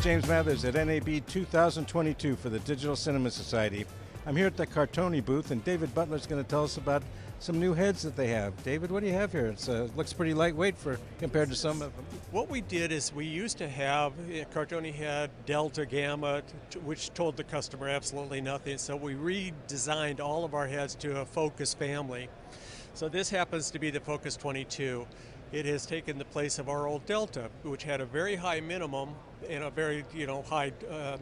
James Mathers at NAB 2022 for the Digital Cinema Society. I'm here at the Cartoni booth, and David Butler is going to tell us about some new heads that they have. David, what do you have here? It looks pretty lightweight compared to some of them. What we did is we used to have, Cartoni had Delta, Gamma, which told the customer absolutely nothing, so we redesigned all of our heads to a Focus family. So this happens to be the Focus 22. It has taken the place of our old Delta, which had a very high minimum and a very high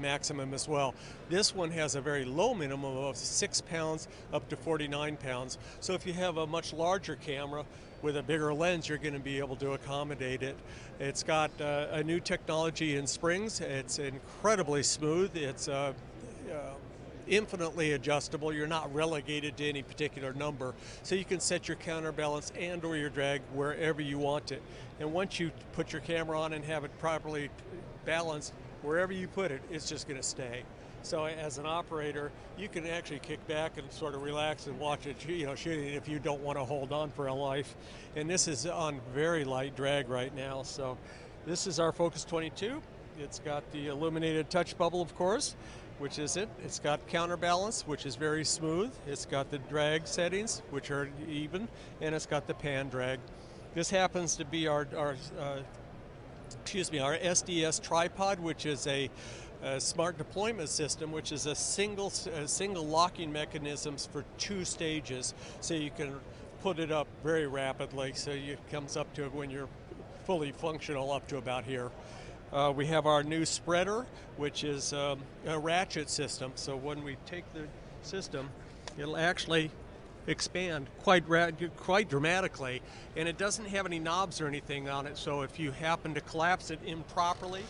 maximum as well. This one has a very low minimum of 6 pounds up to 49 pounds. So if you have a much larger camera with a bigger lens, you're going to be able to accommodate it. It's got a new technology in springs. It's incredibly smooth. It's infinitely adjustable. You're not relegated to any particular number, so you can set your counterbalance and or your drag wherever you want it. And once you put your camera on and have it properly balanced, wherever you put it, it's just going to stay. So as an operator, you can actually kick back and sort of relax and watch it, shooting if you don't want to hold on for a life. And this is on very light drag right now. So this is our Focus 22. It's got the illuminated touch bubble, of course, which is it. It's got counterbalance, which is very smooth. It's got the drag settings, which are even, and it's got the pan drag. This happens to be our SDS tripod, which is a smart deployment system, which is a single locking mechanisms for 2 stages, so you can put it up very rapidly. So it comes up to, when you're fully functional, up to about here. We have our new spreader, which is a ratchet system. So when we take the system, it'll actually expand quite dramatically, and it doesn't have any knobs or anything on it. So if you happen to collapse it improperly,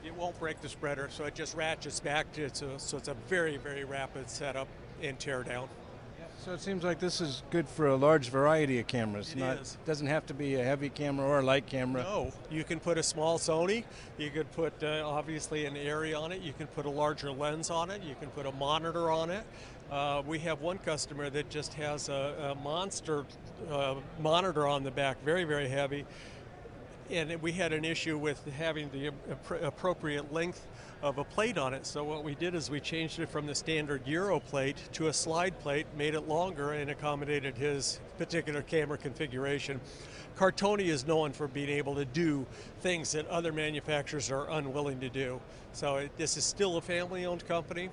it won't break the spreader. So it just ratchets back to it. So it's a very, very rapid setup and tear down. So it seems like this is good for a large variety of cameras. It doesn't have to be a heavy camera or a light camera. No, you can put a small Sony, you could put obviously an Arri on it, you can put a larger lens on it, you can put a monitor on it. We have one customer that just has a monster monitor on the back, very, very heavy. And we had an issue with having the appropriate length of a plate on it. So what we did is we changed it from the standard Euro plate to a slide plate, made it longer, and accommodated his particular camera configuration. Cartoni is known for being able to do things that other manufacturers are unwilling to do. So this is still a family-owned company.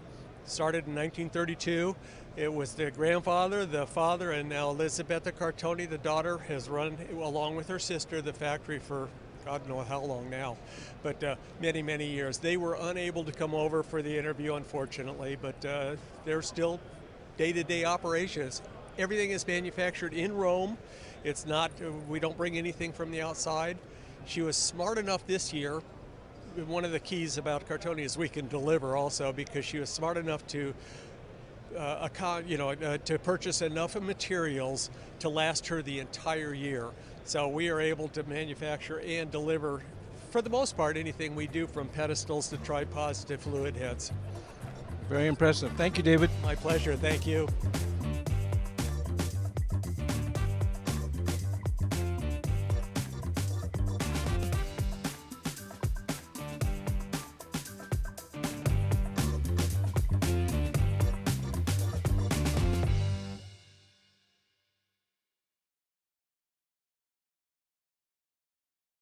Started in 1932. It was the grandfather, the father, and now Elisabetta Cartoni, the daughter, has run, along with her sister, the factory for God knows how long now, but many, many years. They were unable to come over for the interview, unfortunately, but they're still day-to-day operations. Everything is manufactured in Rome. It's not, we don't bring anything from the outside. She was smart enough this year. One of the keys about Cartoni is we can deliver also, because she was smart enough to to purchase enough of materials to last her the entire year. So we are able to manufacture and deliver, for the most part, anything we do, from pedestals to tripods to fluid heads. Very impressive. Thank you, David. My pleasure. Thank you.